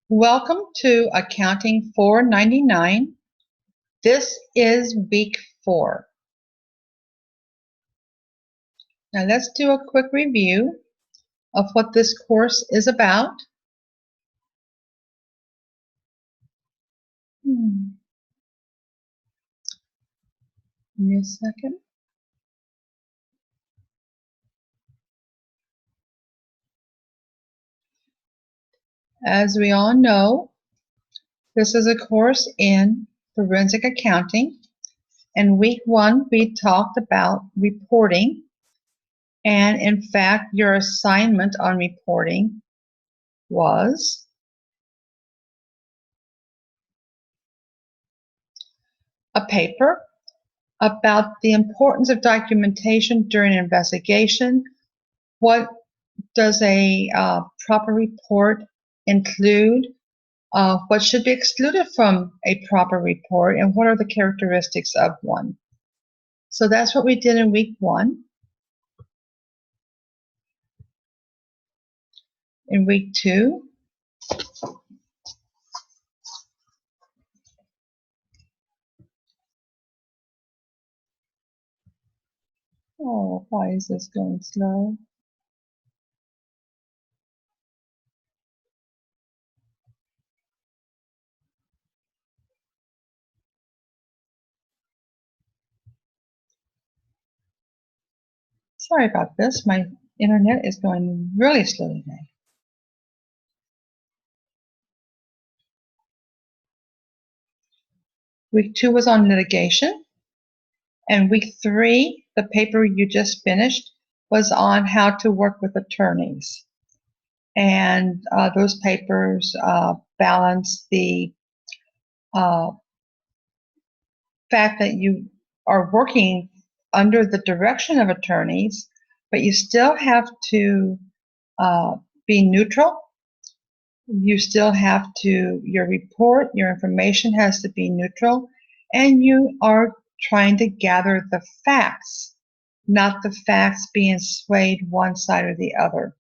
Welcome to Accounting 499. This is week 4. Now let's do a quick review of what this course is about. Give me a second. As we all know, this is a course in forensic accounting. In week 1, we talked about reporting. And in fact, your assignment on reporting was a paper about the importance of documentation during an investigation. What does a proper report include? What should be excluded from a proper report, and what are the characteristics of one? So that's what we did in week 1. In week 2, oh, why is this going slow? Sorry about this. My internet is going really slow today. Week 2 was on litigation, and week 3, the paper you just finished, was on how to work with attorneys. And those papers balance the fact that you are working under the direction of attorneys, but you still have to be neutral. You still have to, your report, your information has to be neutral, and you are trying to gather the facts, not the facts being swayed one side or the other.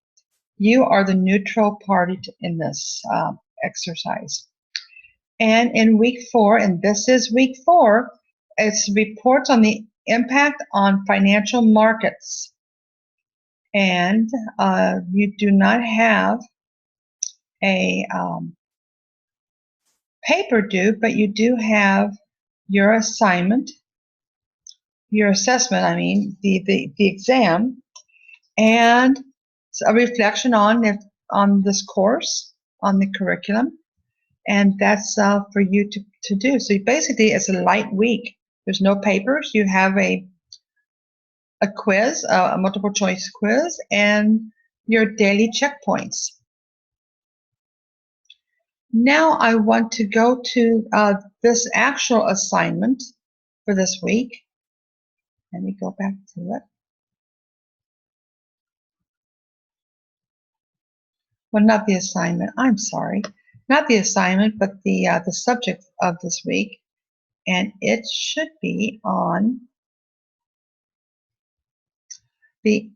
You are the neutral party in this exercise. And in week 4, and this is week 4, it's reports on the impact on financial markets. And you do not have a paper due, but you do have your assignment, your assessment, the exam, and a reflection on this course, on the curriculum, and that's for you to do. So basically, it's a light week. There's no papers. You have a quiz, a multiple choice quiz, and your daily checkpoints. Now I want to go to this actual assignment for this week. Let me go back to it. Well, not the assignment. I'm sorry. Not the assignment, but the subject of this week. And it should be on the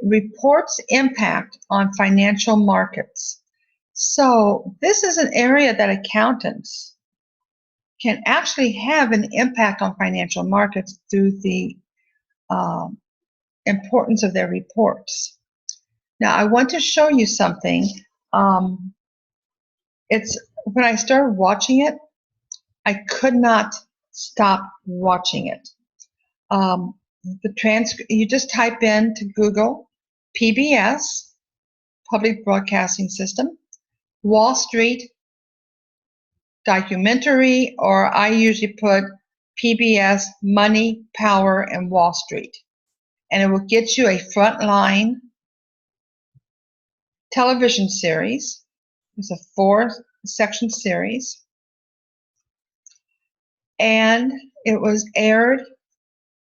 report's impact on financial markets. So this is an area that accountants can actually have an impact on financial markets through the importance of their reports. Now, I want to show you something. It's when I started watching it, I could not stop watching it. The transcript, you just type in to Google PBS, Public Broadcasting System, Wall Street documentary, or I usually put PBS, Money, Power, and Wall Street. And it will get you a frontline television series. It's a 4-section series. And it was aired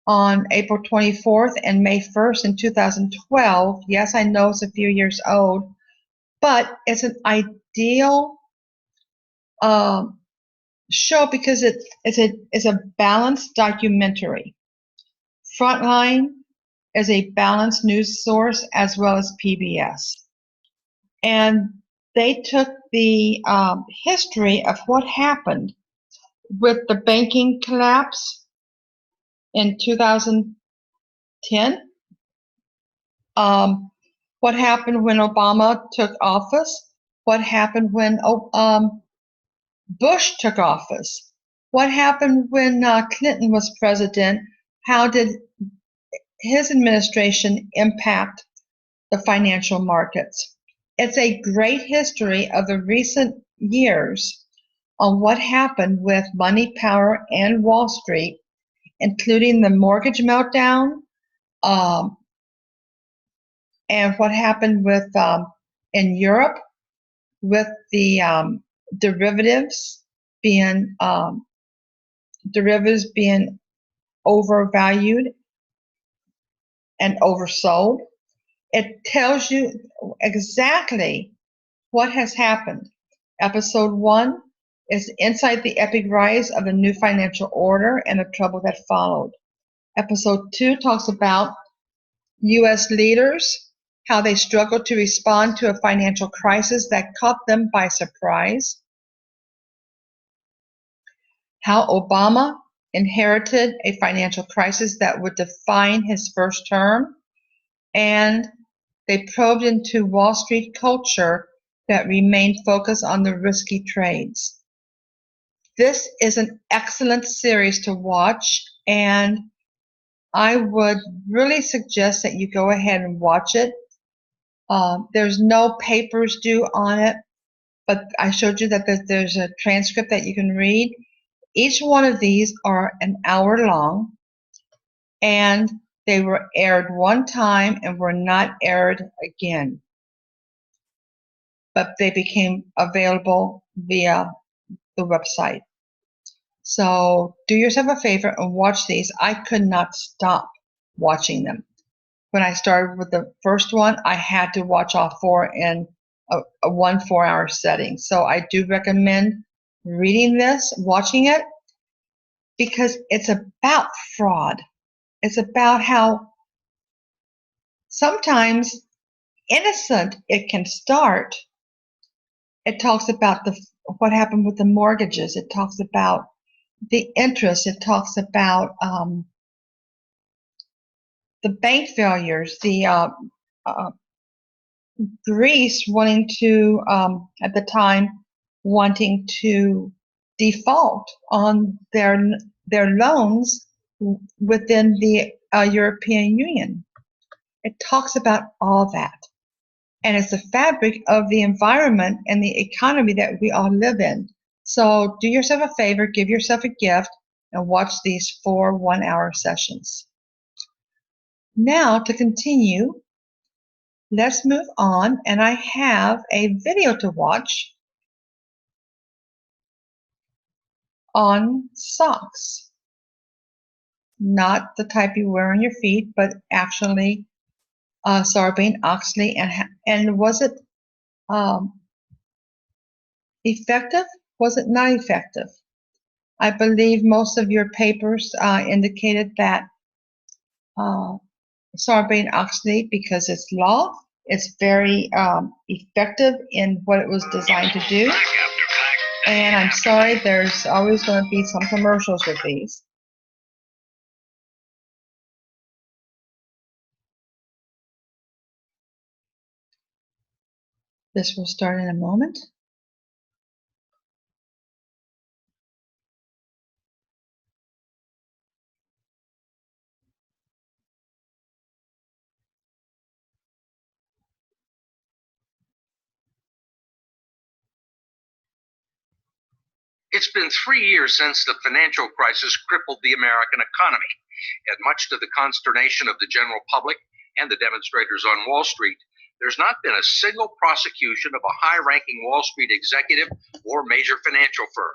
on April 24th and May 1st in 2012. Yes, I know it's a few years old, but it's an ideal show because it's a balanced documentary. Frontline is a balanced news source as well as PBS. And they took the history of what happened with the banking collapse in 2010, what happened when Obama took office, what happened when Bush took office, what happened when Clinton was president, how did his administration impact the financial markets. It's a great history of the recent years on what happened with money, power, and Wall Street, including the mortgage meltdown, and what happened with in Europe with the derivatives being overvalued and oversold. It tells you exactly what has happened. Episode 1 is Inside the Epic Rise of the New Financial Order and the Trouble That Followed. Episode 2 talks about U.S. leaders, how they struggled to respond to a financial crisis that caught them by surprise, how Obama inherited a financial crisis that would define his first term, and they probed into Wall Street culture that remained focused on the risky trades. This is an excellent series to watch, and I would really suggest that you go ahead and watch it. There's no papers due on it, but I showed you that there's a transcript that you can read. Each one of these are an hour long, and they were aired one time and were not aired again, but they became available via the website. So do yourself a favor and watch these. I could not stop watching them. When I started with the first one, I had to watch all 4 in a 1 4-hour setting. So I do recommend reading this, watching it, because it's about fraud. It's about how sometimes innocent it can start. It talks about what happened with the mortgages. It talks about the interest. It talks about the bank failures, the Greece wanting to, at the time, wanting to default on their loans within the European Union. It talks about all that. And it's the fabric of the environment and the economy that we all live in. So do yourself a favor, give yourself a gift, and watch these 4 1-hour sessions. Now, to continue, let's move on, and I have a video to watch on socks. Not the type you wear on your feet, but actually Sarbanes-Oxley, and was it effective? Was it not effective? I believe most of your papers indicated that Sarbanes-Oxley, because it's law, it's very effective in what it was designed to do. And I'm sorry, there's always going to be some commercials with these. This will start in a moment. It's been 3 years since the financial crisis crippled the American economy, and much to the consternation of the general public and the demonstrators on Wall Street, there's not been a single prosecution of a high-ranking Wall Street executive or major financial firm,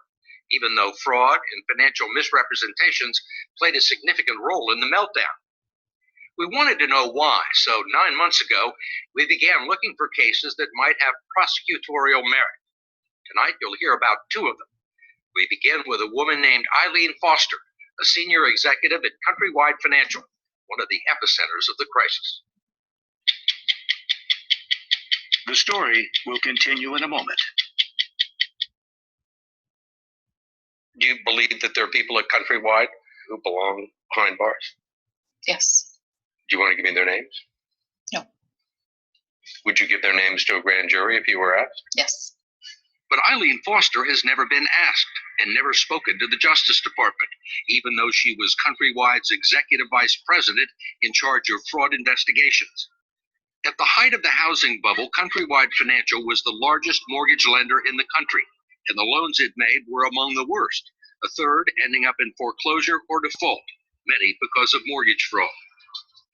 even though fraud and financial misrepresentations played a significant role in the meltdown. We wanted to know why, so 9 months ago, we began looking for cases that might have prosecutorial merit. Tonight, you'll hear about 2 of them. We begin with a woman named Eileen Foster, a senior executive at Countrywide Financial, one of the epicenters of the crisis. The story will continue in a moment. Do you believe that there are people at Countrywide who belong behind bars? Yes. Do you want to give me their names? No. Would you give their names to a grand jury if you were asked? Yes. But Eileen Foster has never been asked and never spoken to the Justice Department, even though she was Countrywide's executive vice president in charge of fraud investigations. At the height of the housing bubble, Countrywide Financial was the largest mortgage lender in the country, and the loans it made were among the worst, a third ending up in foreclosure or default, many because of mortgage fraud.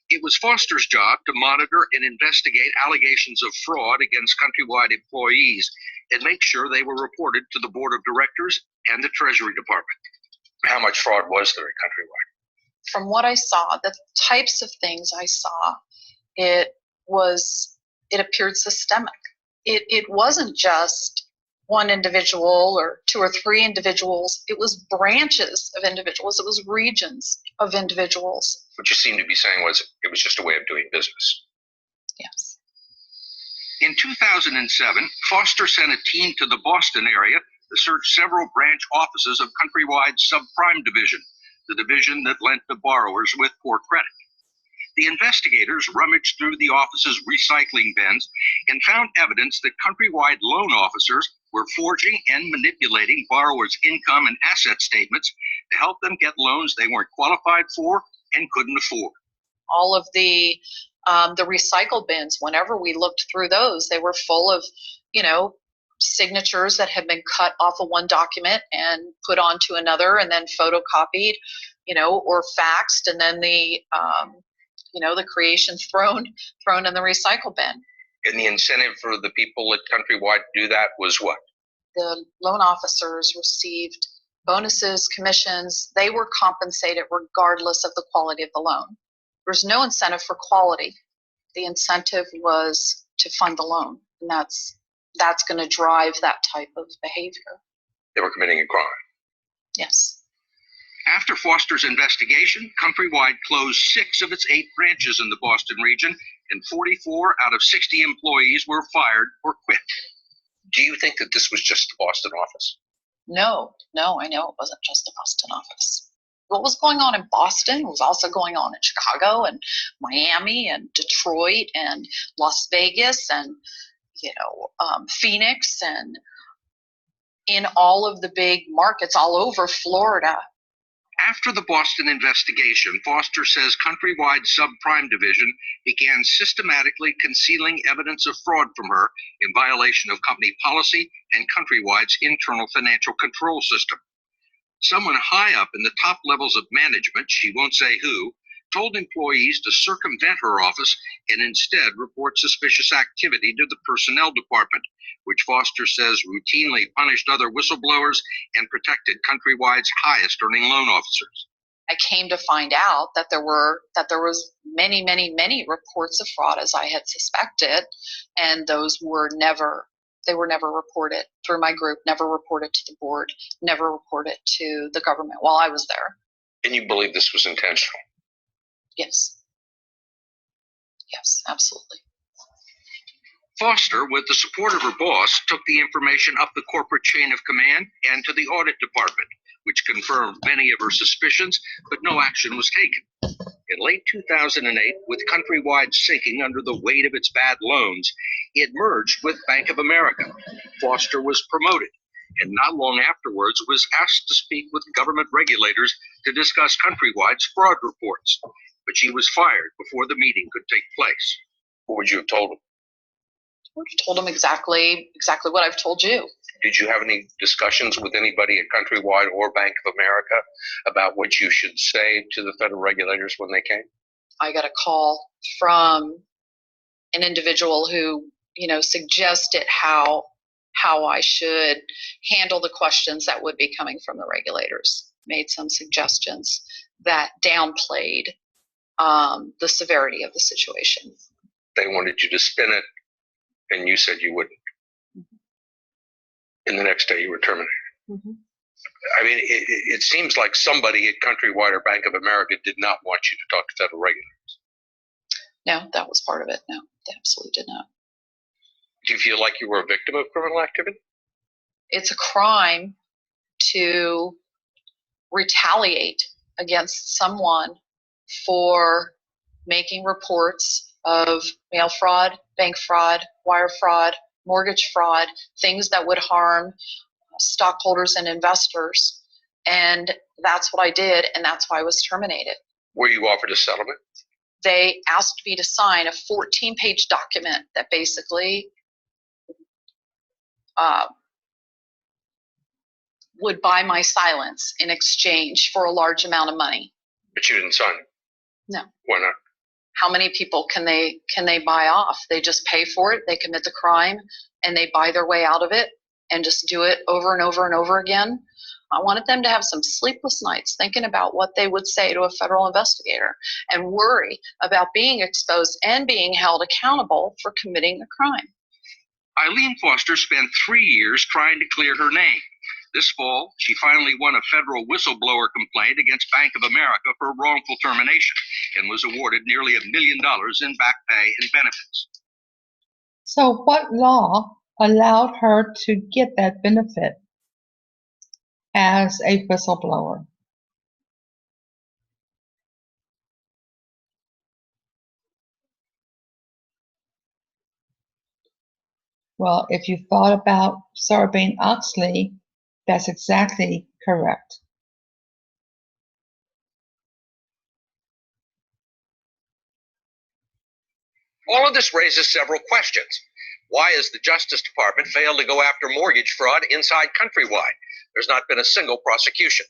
It was Foster's job to monitor and investigate allegations of fraud against Countrywide employees and make sure they were reported to the board of directors and the Treasury Department. How much fraud was there at Countrywide? From what I saw, the types of things I saw, it appeared systemic. It wasn't just one individual or two or three individuals. It was branches of individuals. It was regions of individuals. What you seem to be saying was it was just a way of doing business. Yes. In 2007, Foster sent a team to the Boston area to search several branch offices of Countrywide's subprime division, the division that lent to borrowers with poor credit. The investigators rummaged through the office's recycling bins and found evidence that Countrywide loan officers were forging and manipulating borrowers' income and asset statements to help them get loans they weren't qualified for and couldn't afford. All of the recycle bins, whenever we looked through those, they were full of, signatures that had been cut off of one document and put onto another and then photocopied, or faxed, and then the creation thrown in the recycle bin. And the incentive for the people at Countrywide to do that was what? The loan officers received bonuses, commissions. They were compensated regardless of the quality of the loan. There's no incentive for quality. The incentive was to fund the loan, and that's going to drive that type of behavior. They were committing a crime. Yes. After Foster's investigation, Countrywide closed 6 of its 8 branches in the Boston region, and 44 out of 60 employees were fired or quit. Do you think that this was just the Boston office? No, I know it wasn't just the Boston office. What was going on in Boston was also going on in Chicago and Miami and Detroit and Las Vegas and, Phoenix and in all of the big markets all over Florida. After the Boston investigation, Foster says Countrywide's subprime division began systematically concealing evidence of fraud from her in violation of company policy and Countrywide's internal financial control system. Someone high up in the top levels of management, she won't say who, told employees to circumvent her office and instead report suspicious activity to the personnel department, which Foster says routinely punished other whistleblowers and protected Countrywide's highest earning loan officers. I came to find out that there was many, many, many reports of fraud, as I had suspected, and those were never reported through my group, never reported to the board, never reported to the government while I was there. And you believe this was intentional? Yes. Yes, absolutely. Foster, with the support of her boss, took the information up the corporate chain of command and to the audit department, which confirmed many of her suspicions, but no action was taken. In late 2008, with Countrywide sinking under the weight of its bad loans, it merged with Bank of America. Foster was promoted, and not long afterwards was asked to speak with government regulators to discuss Countrywide's fraud reports. But she was fired before the meeting could take place. What would you have told him? I would have told him exactly what I've told you. Did you have any discussions with anybody at Countrywide or Bank of America about what you should say to the federal regulators when they came? I got a call from an individual who, suggested how I should handle the questions that would be coming from the regulators. Made some suggestions that downplayed the severity of the situation. They wanted you to spin it, and you said you wouldn't. Mm-hmm. And the next day you were terminated. Mm-hmm. I mean, it seems like somebody at Countrywide or Bank of America did not want you to talk to federal regulators. No, that was part of it. No, they absolutely did not. feel like you were a victim of criminal activity? It's a crime to retaliate against someone for making reports of mail fraud, bank fraud, wire fraud, mortgage fraud, things that would harm stockholders and investors. And that's what I did, and that's why I was terminated. Were you offered a settlement? They asked me to sign a 14-page document that basically would buy my silence in exchange for a large amount of money. But you didn't sign it? No. Why not? How many people can they buy off? They just pay for it, they commit the crime, and they buy their way out of it and just do it over and over and over again. I wanted them to have some sleepless nights thinking about what they would say to a federal investigator and worry about being exposed and being held accountable for committing a crime. Eileen Foster spent 3 years trying to clear her name. This fall, she finally won a federal whistleblower complaint against Bank of America for wrongful termination and was awarded nearly $1 million in back pay and benefits. So what law allowed her to get that benefit as a whistleblower? Well, if you thought about Sarbanes-Oxley, that's exactly correct. All of this raises several questions. Why has the Justice Department failed to go after mortgage fraud inside Countrywide? There's not been a single prosecution.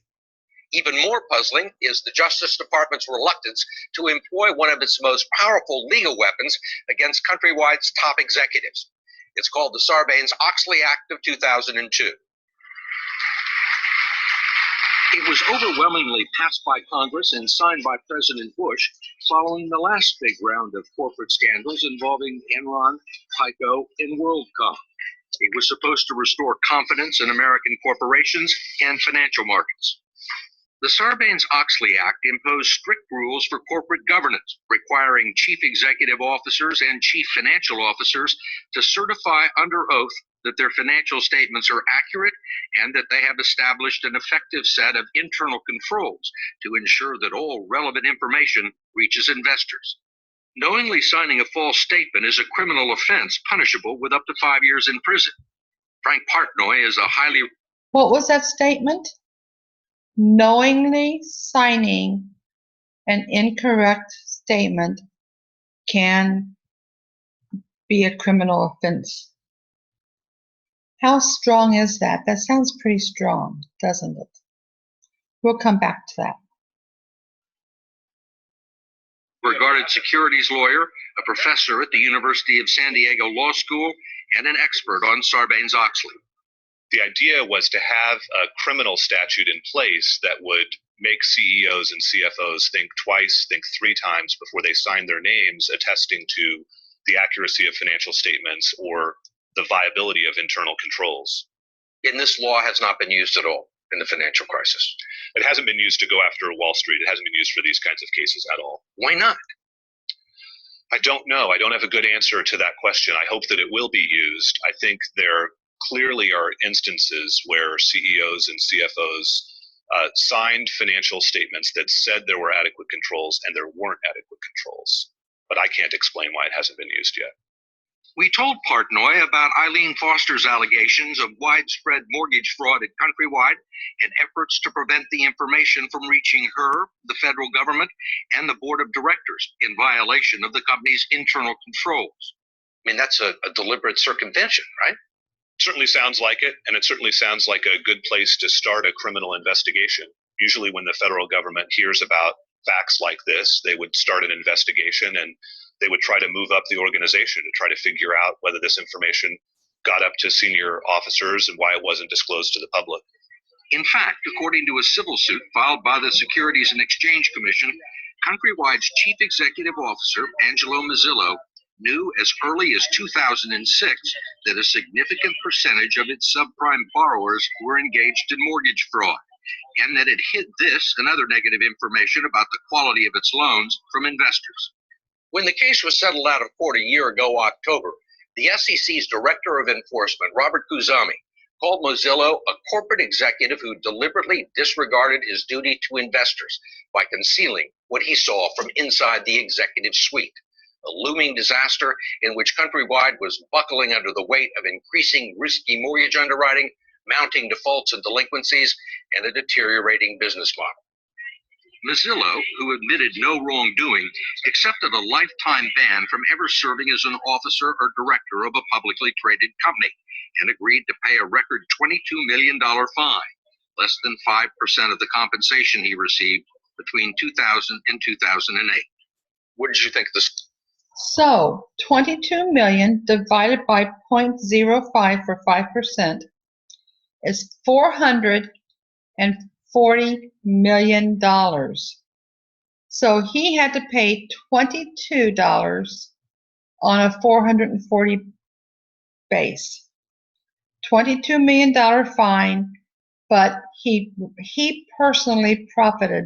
Even more puzzling is the Justice Department's reluctance to employ one of its most powerful legal weapons against Countrywide's top executives. It's called the Sarbanes-Oxley Act of 2002. It was overwhelmingly passed by Congress and signed by President Bush following the last big round of corporate scandals involving Enron, Tyco, and WorldCom. It was supposed to restore confidence in American corporations and financial markets. The Sarbanes-Oxley Act imposed strict rules for corporate governance, requiring chief executive officers and chief financial officers to certify under oath that their financial statements are accurate and that they have established an effective set of internal controls to ensure that all relevant information reaches investors. Knowingly signing a false statement is a criminal offense punishable with up to 5 years in prison. Frank Partnoy is a highly... What was that statement? Knowingly signing an incorrect statement can be a criminal offense. How strong is that? That sounds pretty strong, doesn't it? We'll come back to that. Regarded securities lawyer, a professor at the University of San Diego Law School, and an expert on Sarbanes-Oxley. The idea was to have a criminal statute in place that would make CEOs and CFOs think twice, think 3 times before they sign their names, attesting to the accuracy of financial statements or the viability of internal controls. And this law has not been used at all in the financial crisis. It hasn't been used to go after Wall Street. It hasn't been used for these kinds of cases at all. Why not? I don't know. I don't have a good answer to that question. I hope that it will be used. I think there clearly are instances where CEOs and CFOs signed financial statements that said there were adequate controls and there weren't adequate controls. But I can't explain why it hasn't been used yet. We told Partnoy about Eileen Foster's allegations of widespread mortgage fraud at Countrywide and efforts to prevent the information from reaching her, the federal government, and the board of directors in violation of the company's internal controls. I mean, that's a deliberate circumvention, right? Certainly sounds like it, and it certainly sounds like a good place to start a criminal investigation. Usually when the federal government hears about facts like this, they would start an investigation and they would try to move up the organization to try to figure out whether this information got up to senior officers and why it wasn't disclosed to the public. In fact, according to a civil suit filed by the Securities and Exchange Commission, Countrywide's chief executive officer, Angelo Mazzillo, knew as early as 2006 that a significant percentage of its subprime borrowers were engaged in mortgage fraud, and that it hid this and other negative information about the quality of its loans from investors. When the case was settled out of court a year ago, October, The SEC's Director of Enforcement, Robert Guzami, called Mozilla a corporate executive who deliberately disregarded his duty to investors by concealing what he saw from inside the executive suite. A looming disaster in which Countrywide was buckling under the weight of increasing risky mortgage underwriting, mounting defaults and delinquencies, and a deteriorating business model. Mazzillo, who admitted no wrongdoing, accepted a lifetime ban from ever serving as an officer or director of a publicly traded company and agreed to pay a record $22 million fine, less than 5% of the compensation he received between 2000 and 2008. What did you think of this? So 22 million divided by 0.05 for 5% is $440 million. So he had to pay $22 on a 440 base. $22 million fine, but he personally profited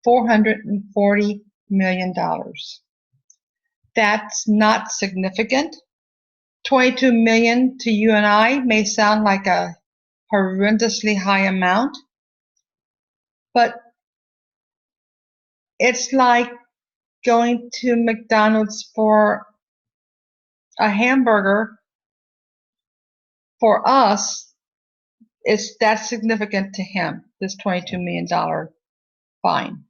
$440 million. That's not significant. 22 million to you and I may sound like a horrendously high amount, but it's like going to McDonald's for a hamburger. For us, it's that significant to him, this $22 million fine.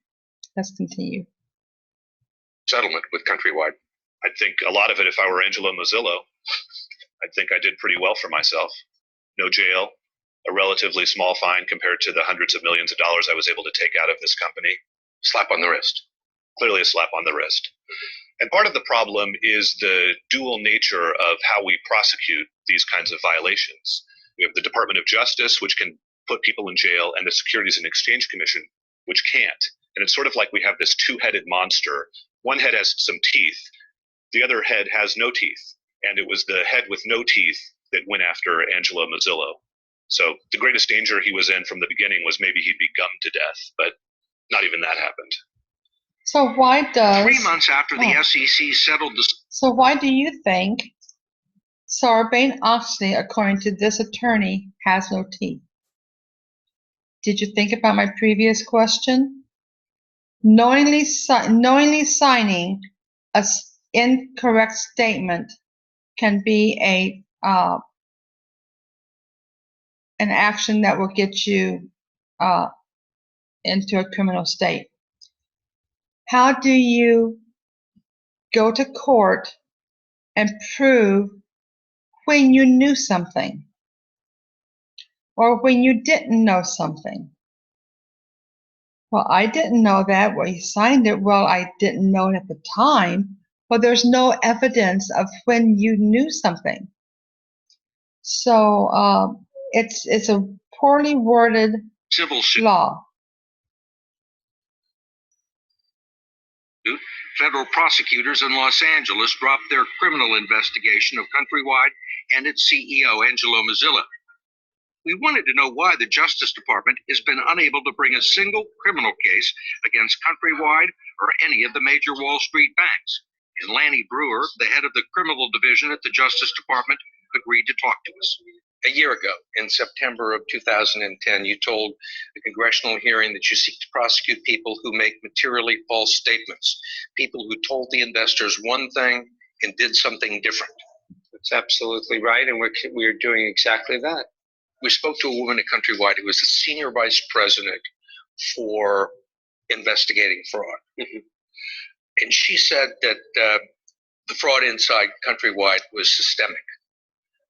Let's continue. Settlement with Countrywide. I think a lot of it, if I were Angelo Mozillo, I think I did pretty well for myself. No jail, a relatively small fine compared to the hundreds of millions of dollars I was able to take out of this company. Slap on the wrist. Clearly a slap on the wrist. And part of the problem is the dual nature of how we prosecute these kinds of violations. We have the Department of Justice, which can put people in jail, and the Securities and Exchange Commission, which can't. And it's sort of like we have this two-headed monster. One head has some teeth, the other head has no teeth. And it was the head with no teeth that went after Angelo Mozillo. So the greatest danger he was in from the beginning was maybe he'd be gummed to death, but not even that happened. So why does 3 months after the SEC settled the... So why do you think Sarbanes-Oxley, according to this attorney, has no teeth? Did you think about my previous question? Knowingly signing an incorrect statement can be an action that will get you into a criminal state. How do you go to court and prove when you knew something or when you didn't know something? Well, I didn't know that. Well, you signed it. Well, I didn't know it at the time. Well, there's no evidence of when you knew something. So it's a poorly worded civil suit. Law. Federal prosecutors in Los Angeles dropped their criminal investigation of Countrywide and its CEO, Angelo Mozillo. We wanted to know why the Justice Department has been unable to bring a single criminal case against Countrywide or any of the major Wall Street banks. And Lanny Brewer, the head of the criminal division at the Justice Department, agreed to talk to us. A year ago, in September of 2010, you told a congressional hearing that you seek to prosecute people who make materially false statements, people who told the investors one thing and did something different. That's absolutely right, and we're doing exactly that. We spoke to a woman at Countrywide who was the senior vice president for investigating fraud. Mm-hmm. And she said that the fraud inside Countrywide was systemic,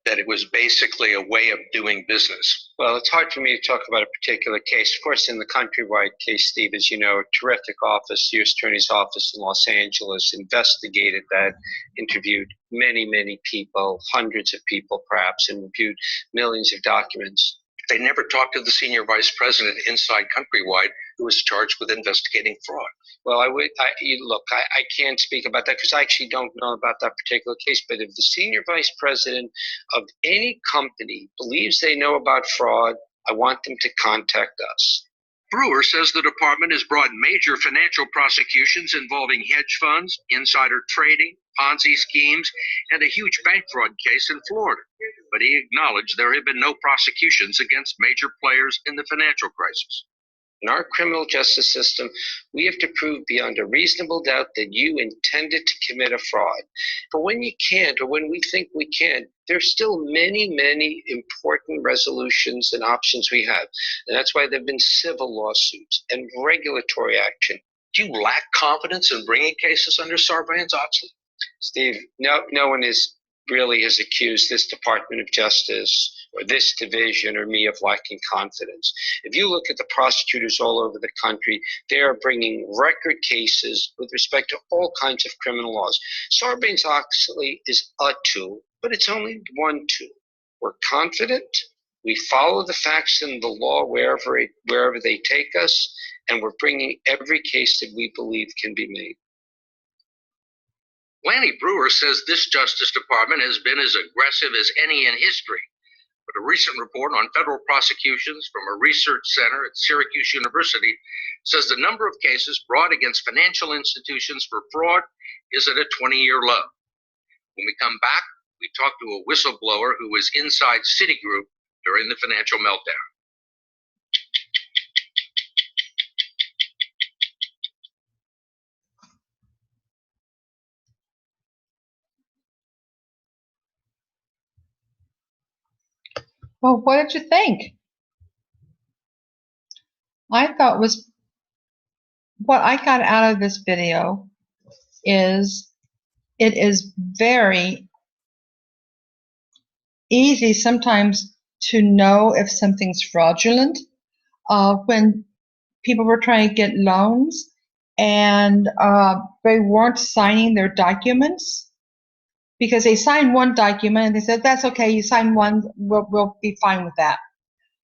that it was basically a way of doing business. Well, it's hard for me to talk about a particular case. Of course, in the Countrywide case, Steve, as you know, a terrific office, U.S. Attorney's Office in Los Angeles, investigated that, interviewed many, many people, hundreds of people perhaps, and reviewed millions of documents. They never talked to the senior vice president inside Countrywide who was charged with investigating fraud. Well, I can't speak about that because I actually don't know about that particular case. But if the senior vice president of any company believes they know about fraud, I want them to contact us. Brewer says the department has brought major financial prosecutions involving hedge funds, insider trading, Ponzi schemes, and a huge bank fraud case in Florida. But he acknowledged there have been no prosecutions against major players in the financial crisis. In our criminal justice system, we have to prove beyond a reasonable doubt that you intended to commit a fraud. But when you can't, or when we think we can't, there's still many, many important resolutions and options we have. And that's why there have been civil lawsuits and regulatory action. Do you lack confidence in bringing cases under Sarbanes-Oxley? Steve, no one really has accused this Department of Justice or this division or me of lacking confidence. If you look at the prosecutors all over the country, they are bringing record cases with respect to all kinds of criminal laws. Sarbanes-Oxley is a tool, but it's only one tool. We're confident, we follow the facts in the law wherever they take us, and we're bringing every case that we believe can be made. Lanny Brewer says this Justice Department has been as aggressive as any in history. But a recent report on federal prosecutions from a research center at Syracuse University says the number of cases brought against financial institutions for fraud is at a 20-year low. When we come back, we talk to a whistleblower who was inside Citigroup during the financial meltdown. Well, what did you think? I thought was what I got out of this video is it is very easy sometimes to know if something's fraudulent. When people were trying to get loans and they weren't signing their documents, because they signed one document and they said, that's okay, you signed one, we'll be fine with that.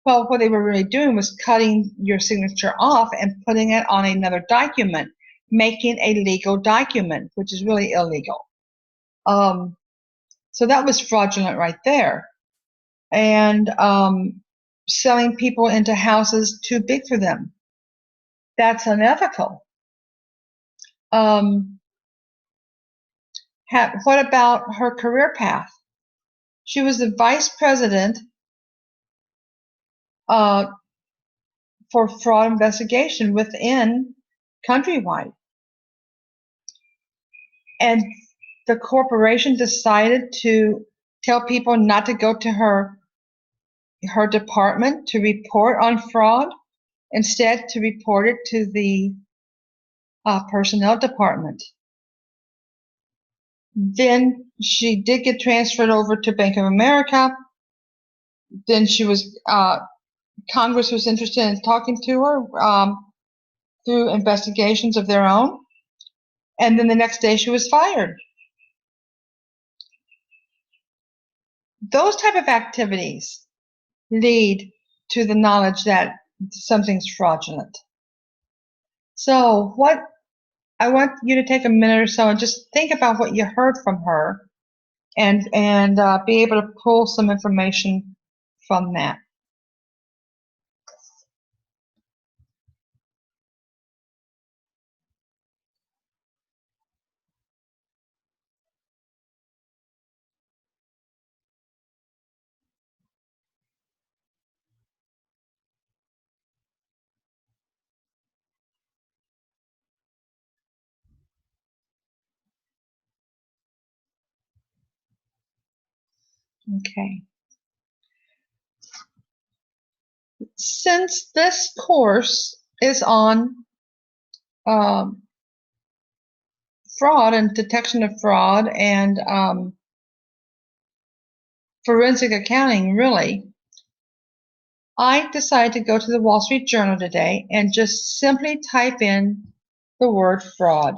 Well, what they were really doing was cutting your signature off and putting it on another document, making a legal document, which is really illegal. So that was fraudulent right there. And selling people into houses too big for them. That's unethical. What about her career path? She was the vice president for fraud investigation within Countrywide. And the corporation decided to tell people not to go to her department to report on fraud, instead to report it to the personnel department. Then she did get transferred over to Bank of America. Then she was, Congress was interested in talking to her through investigations of their own. And then the next day she was fired. Those type of activities lead to the knowledge that something's fraudulent. So what I want you to take a minute or so and just think about what you heard from her and be able to pull some information from that. Okay. Since this course is on fraud and detection of fraud and forensic accounting, really, I decided to go to the Wall Street Journal today and just simply type in the word fraud.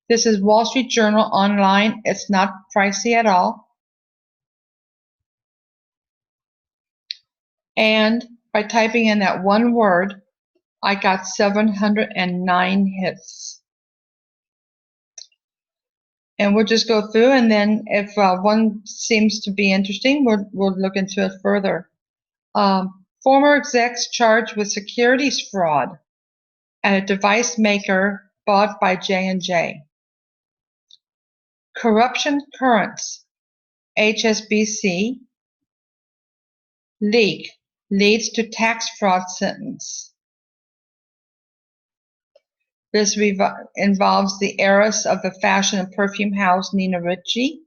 This is Wall Street Journal online. It's not pricey at all. And by typing in that one word, I got 709 hits. And we'll just go through, and then if one seems to be interesting, we'll look into it further. Former execs charged with securities fraud at a device maker bought by J&J. Corruption currents, HSBC, leak leads to tax fraud sentence. This involves the heiress of the fashion and perfume house Nina Ricci,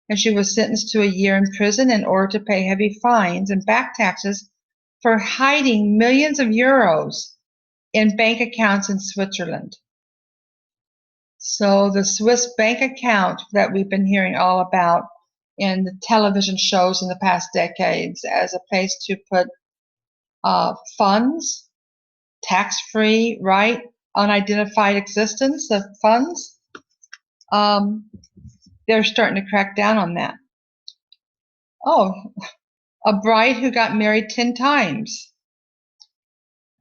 and she was sentenced to a year in prison in order to pay heavy fines and back taxes for hiding millions of euros in bank accounts in Switzerland. So the Swiss bank account that we've been hearing all about in the television shows in the past decades as a place to put funds, tax-free, right, unidentified existence of funds, they're starting to crack down on that. Oh, a bride who got married 10 times.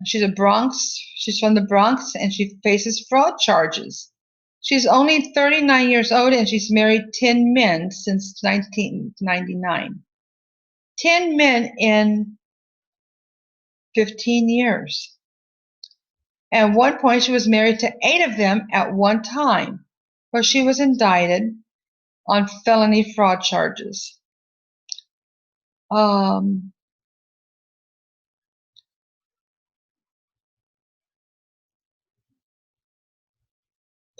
She's from the Bronx, and she faces fraud charges. She's only 39 years old, and she's married 10 men since 1999. 10 men in 15 years. At one point, she was married to 8 of them at one time, but she was indicted on felony fraud charges.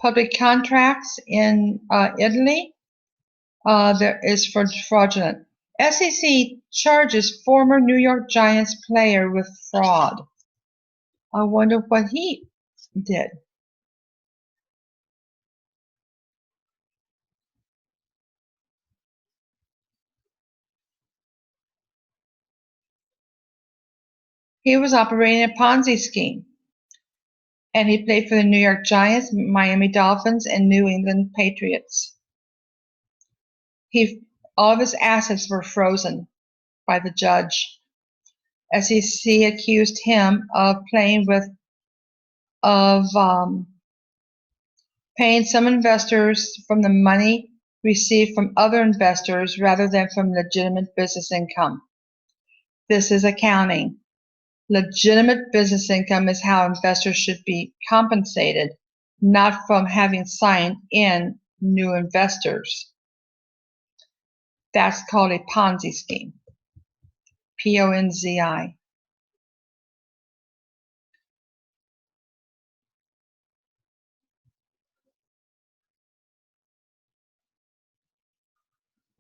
Public contracts in Italy, there is for fraudulent. SEC charges former New York Giants player with fraud. I wonder what he did. He was operating a Ponzi scheme, and he played for the New York Giants, Miami Dolphins, and New England Patriots. All of his assets were frozen by the judge. SEC accused him of paying some investors from the money received from other investors rather than from legitimate business income. This is accounting. Legitimate business income is how investors should be compensated, not from having signed in new investors. That's called a Ponzi scheme. Ponzi.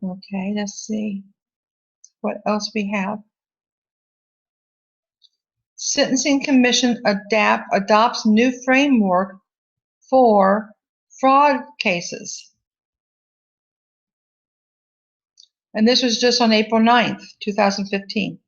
Okay, let's see what else we have. Sentencing Commission adopts new framework for fraud cases. And this was just on April 9th, 2015.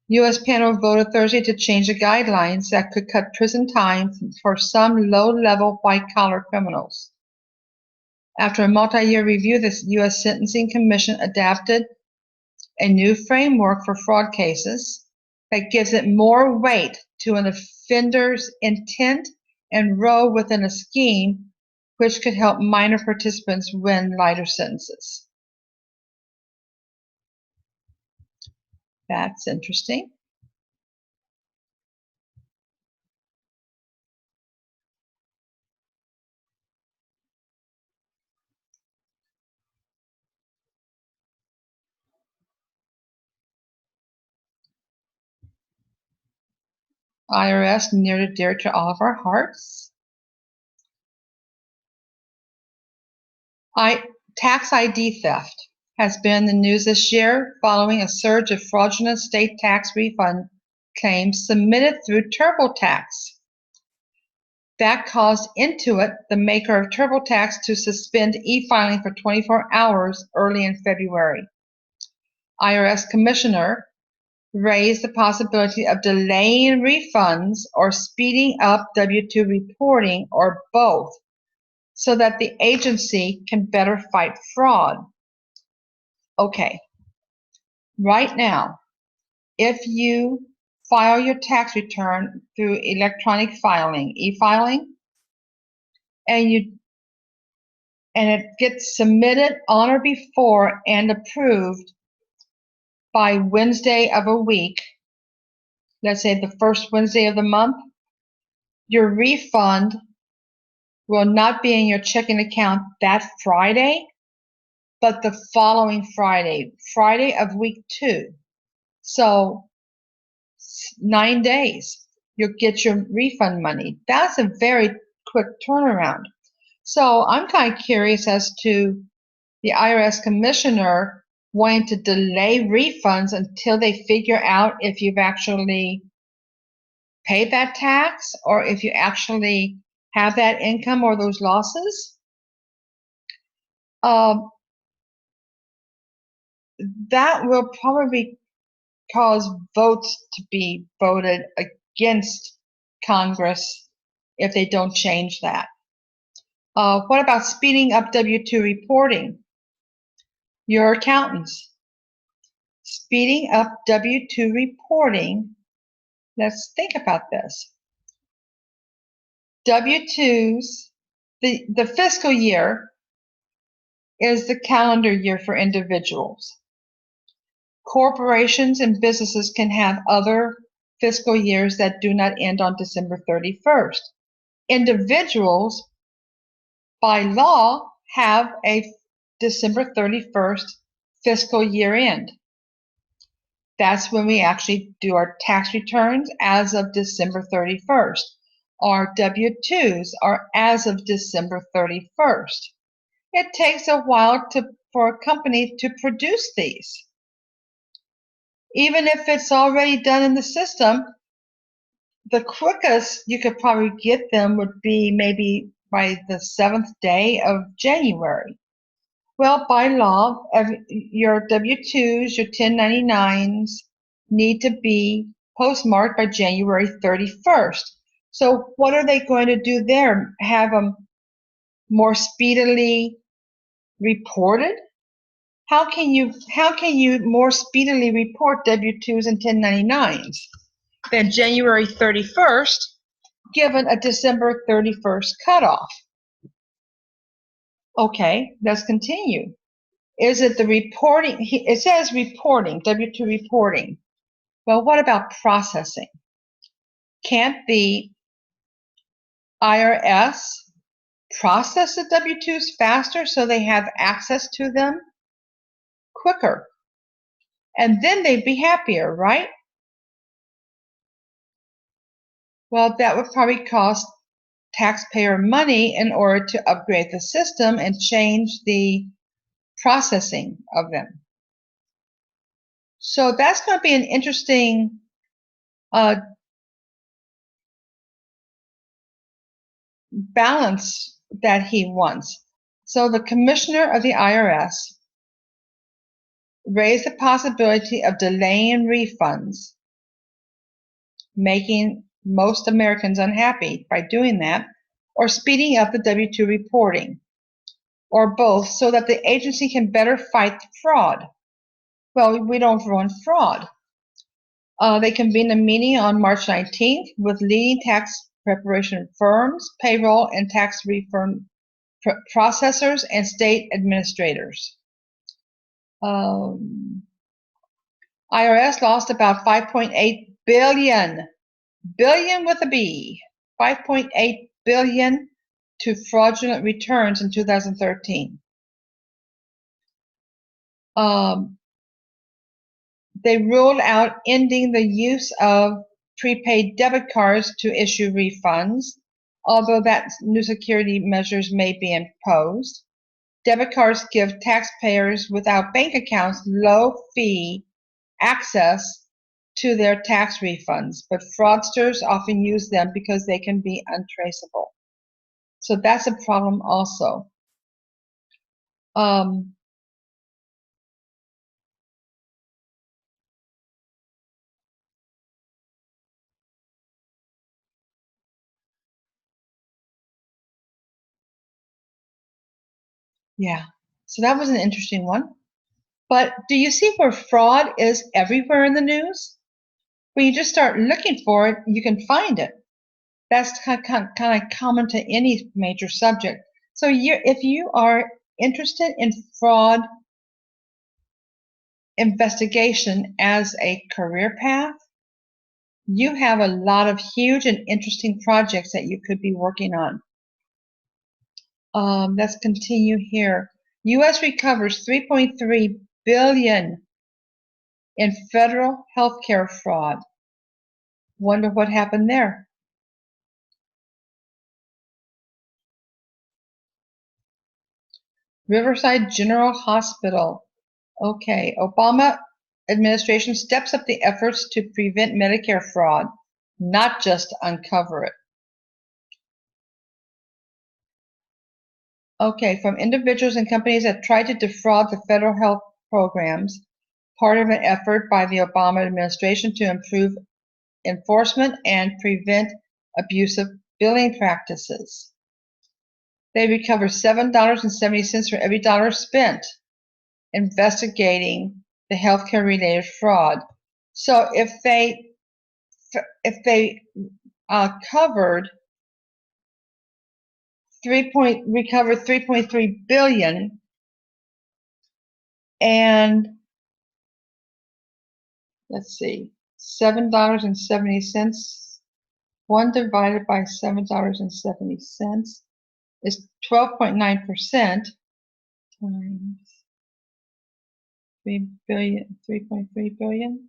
U.S. panel voted Thursday to change the guidelines that could cut prison time for some low-level white-collar criminals. After a multi-year review, the U.S. Sentencing Commission adopted a new framework for fraud cases that gives it more weight to an offender's intent and role within a scheme, which could help minor participants win lighter sentences. That's interesting. IRS near and dear to all of our hearts. Tax ID theft has been in the news this year following a surge of fraudulent state tax refund claims submitted through TurboTax. That caused Intuit, the maker of TurboTax, to suspend e-filing for 24 hours early in February. IRS Commissioner raised the possibility of delaying refunds or speeding up W-2 reporting or both so that the agency can better fight fraud. Okay, right now, if you file your tax return through electronic filing, e-filing, and you and it gets submitted on or before and approved by Wednesday of a week, let's say the first Wednesday of the month, your refund will not be in your checking account that Friday, but the following Friday, Friday of week 2. So 9 days, you'll get your refund money. That's a very quick turnaround. So I'm kind of curious as to the IRS commissioner wanting to delay refunds until they figure out if you've actually paid that tax or if you actually have that income or those losses. That will probably cause votes to be voted against Congress if they don't change that. What about speeding up W-2 reporting? Your accountants. Speeding up W-2 reporting. Let's think about this. W-2s, the fiscal year is the calendar year for individuals. Corporations and businesses can have other fiscal years that do not end on December 31st. Individuals, by law, have a December 31st fiscal year end. That's when we actually do our tax returns as of December 31st. Our W-2s are as of December 31st. It takes a while for a company to produce these. Even if it's already done in the system, the quickest you could probably get them would be maybe by the 7th day of January. Well, by law, your W-2s, your 1099s need to be postmarked by January 31st. So what are they going to do there? Have them more speedily reported? How can you more speedily report W-2s and 1099s than January 31st, given a December 31st cutoff? Okay, let's continue. Is it the reporting? It says reporting, W-2 reporting. Well, what about processing? Can't the IRS process the W-2s faster so they have access to them quicker? And then they'd be happier, right? Well, that would probably cost taxpayer money in order to upgrade the system and change the processing of them. So that's going to be an interesting balance that he wants. So the commissioner of the IRS raised the possibility of delaying refunds, making most Americans unhappy by doing that, or speeding up the W-2 reporting, or both, so that the agency can better fight fraud. Well, we don't run fraud. They convened a meeting on March 19th with leading tax preparation firms, payroll and tax refund processors, and state administrators. IRS lost about 5.8 billion, billion with a B, 5.8 billion to fraudulent returns in 2013. They ruled out ending the use of prepaid debit cards to issue refunds, although that new security measures may be imposed. Debit cards give taxpayers without bank accounts low-fee access to their tax refunds, but fraudsters often use them because they can be untraceable. So that's a problem also. Yeah, so that was an interesting one. But do you see where fraud is everywhere in the news? When you just start looking for it, you can find it. That's kind of common to any major subject. So if you are interested in fraud investigation as a career path, you have a lot of huge and interesting projects that you could be working on. Let's continue here. U.S. recovers $3.3 billion in federal healthcare fraud. Wonder what happened there. Riverside General Hospital. Okay, Obama administration steps up the efforts to prevent Medicare fraud, not just uncover it. Okay, from individuals and companies that tried to defraud the federal health programs, part of an effort by the Obama administration to improve enforcement and prevent abusive billing practices. They recover $7.70 for every dollar spent investigating the healthcare related fraud. So if they recovered 3.3 billion, and let's see, $7.70, 1 divided by $7.70 is 12.9% times 3.3 billion.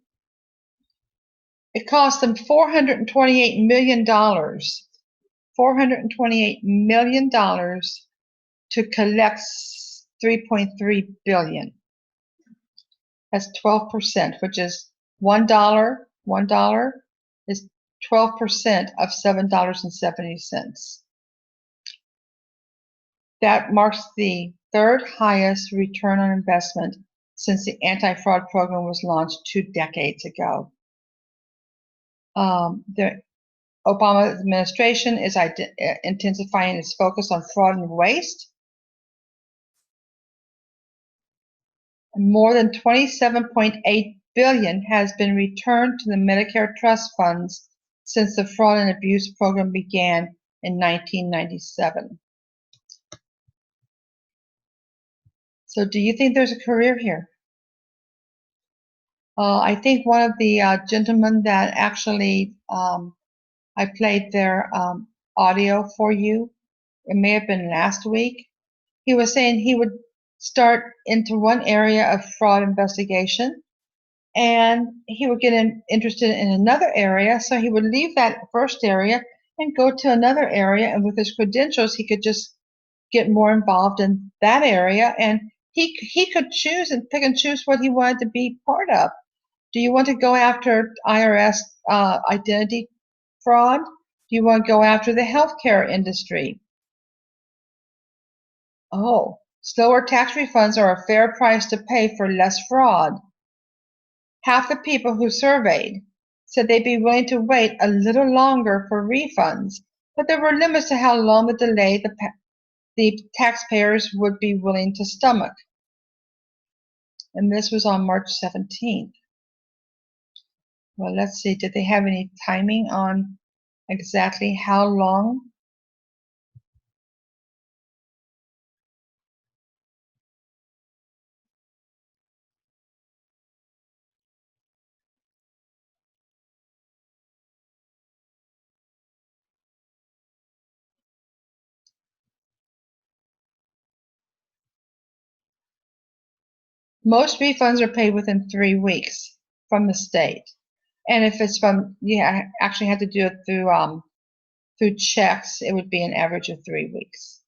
It cost them $428 million. $428 million to collect 3.3 billion. That's 12%, which is $1. $1 is 12% of $7.70. That marks the third highest return on investment since the anti-fraud program was launched 2 decades ago. The Obama administration is intensifying its focus on fraud and waste. More than $27.8 billion has been returned to the Medicare trust funds since the fraud and abuse program began in 1997. So do you think there's a career here? I think one of the gentlemen that actually I played their audio for you, it may have been last week, he was saying he would start into one area of fraud investigation and he would get interested in another area, so he would leave that first area and go to another area, and with his credentials he could just get more involved in that area, and he could choose and pick and choose what he wanted to be part of. Do you want to go after IRS identity fraud? Do you want to go after the healthcare industry? Oh, slower tax refunds are a fair price to pay for less fraud. Half the people who surveyed said they'd be willing to wait a little longer for refunds, but there were limits to how long the delay the taxpayers would be willing to stomach. And this was on March 17th. Well, let's see, did they have any timing on exactly how long? Most refunds are paid within 3 weeks from the state. And if it's from, you actually have to do it through checks, it would be an average of 3 weeks.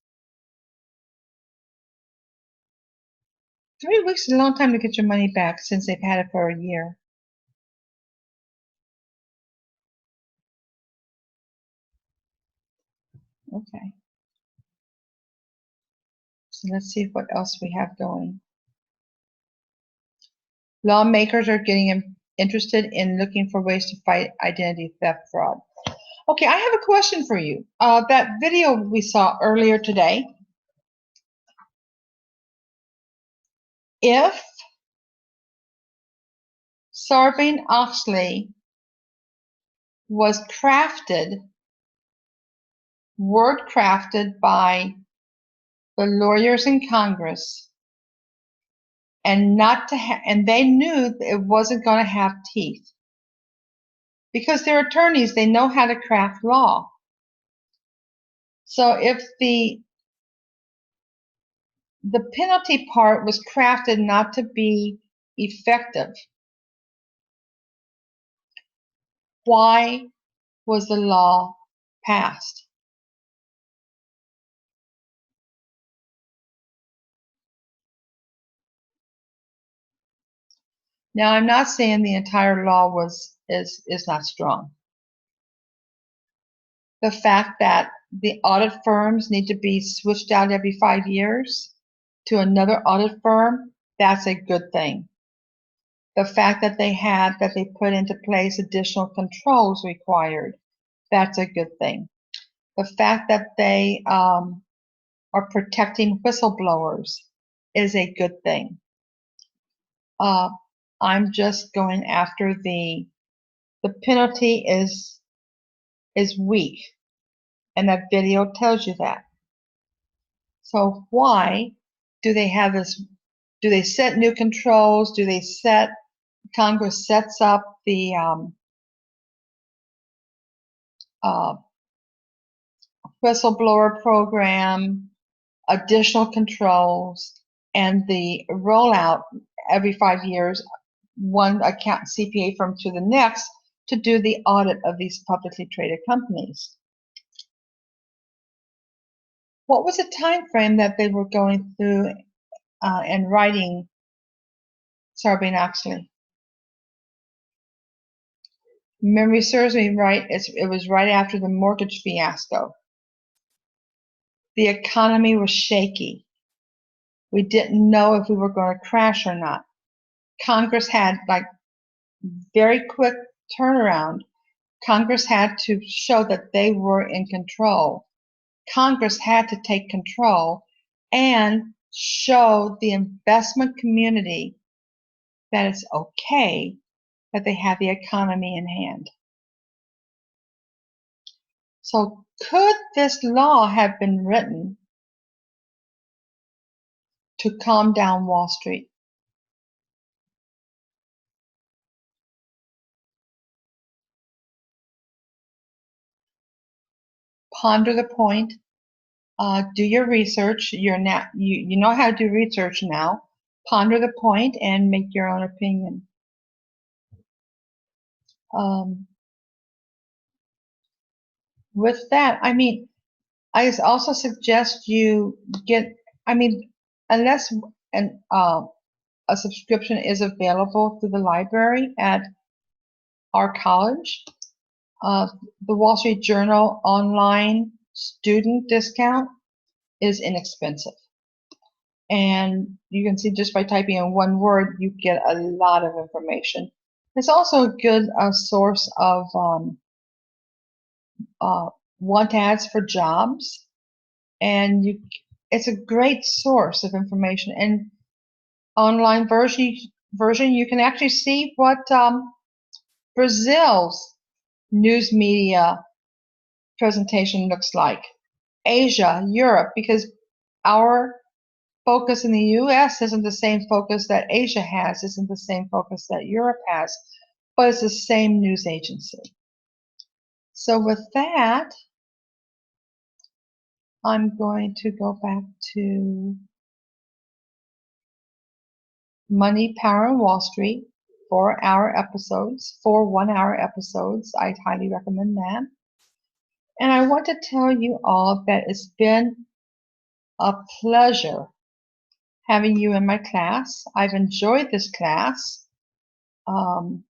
3 weeks is a long time to get your money back since they've had it for a year. Okay. So let's see what else we have going. Lawmakers are getting interested in looking for ways to fight identity theft fraud. Okay, I have a question for you. That video we saw earlier today, if Sarbanes-Oxley was word crafted by the lawyers in Congress, and and they knew it wasn't going to have teeth. Because they're attorneys, they know how to craft law. So if the penalty part was crafted not to be effective, why was the law passed? Now, I'm not saying the entire law is not strong. The fact that the audit firms need to be switched out every 5 years to another audit firm, that's a good thing. The fact that they put into place additional controls required, that's a good thing. The fact that they are protecting whistleblowers is a good thing. I'm just going after the penalty is weak, and that video tells you that. So why do they have this? Do they set new controls? Do they Congress sets up the whistleblower program, additional controls, and the rollout every 5 years, one account CPA firm to the next, to do the audit of these publicly traded companies. What was the time frame that they were going through and writing Sarbanes-Oxley? Memory serves me right, it was right after the mortgage fiasco. The economy was shaky. We didn't know if we were going to crash or not. Congress had very quick turnaround. Congress had to show that they were in control. Congress had to take control and show the investment community that it's okay that they have the economy in hand. So could this law have been written to calm down Wall Street? Ponder the point. Do your research. You know how to do research now. Ponder the point and make your own opinion. With that, I also suggest you get, unless a subscription is available through the library at our college, the Wall Street Journal online student discount is inexpensive. And you can see just by typing in one word, you get a lot of information. It's also a good source of want ads for jobs, and it's a great source of information. And online version you can actually see what Brazil's news media presentation looks like, Asia, Europe, because our focus in the US isn't the same focus that Asia has, isn't the same focus that Europe has, but it's the same news agency. So with that, I'm going to go back to Money, Power, and Wall Street, 4-hour episodes, 4 one-hour episodes. I highly recommend that. And I want to tell you all that it's been a pleasure having you in my class. I've enjoyed this class. And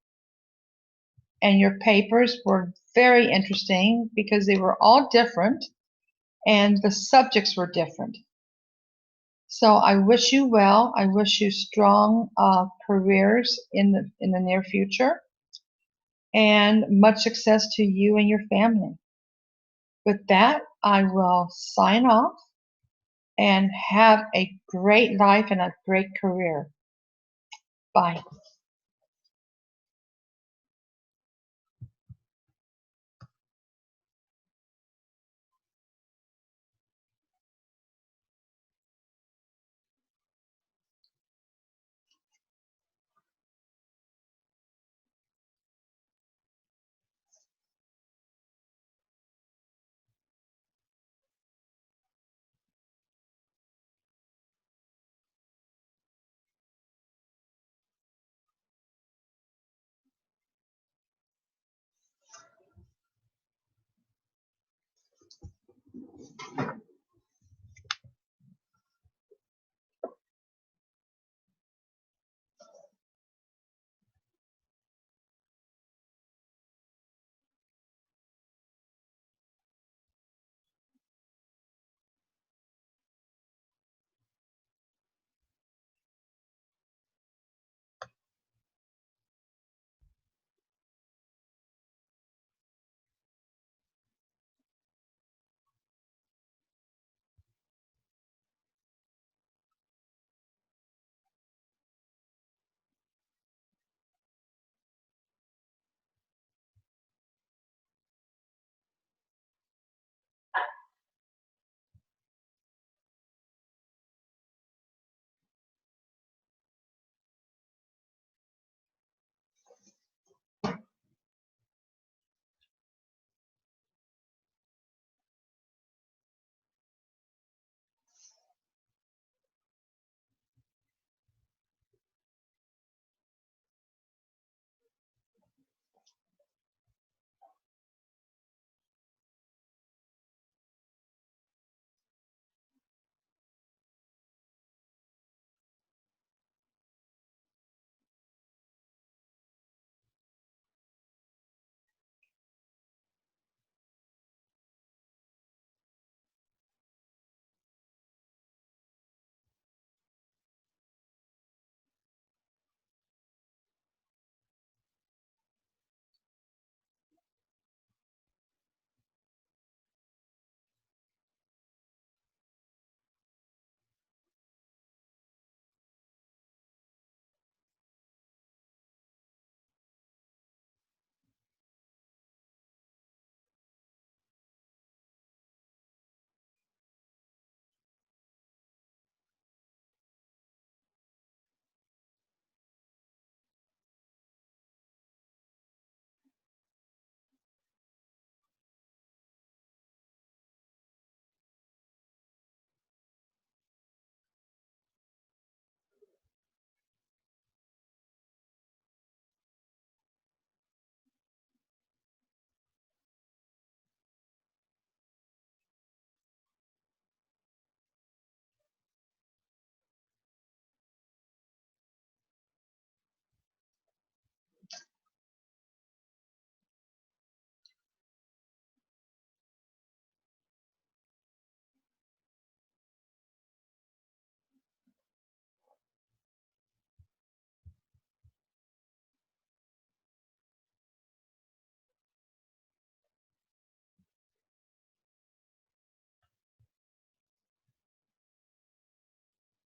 your papers were very interesting because they were all different and the subjects were different. So I wish you well. I wish you strong careers in the near future, and much success to you and your family. With that, I will sign off and have a great life and a great career. Bye.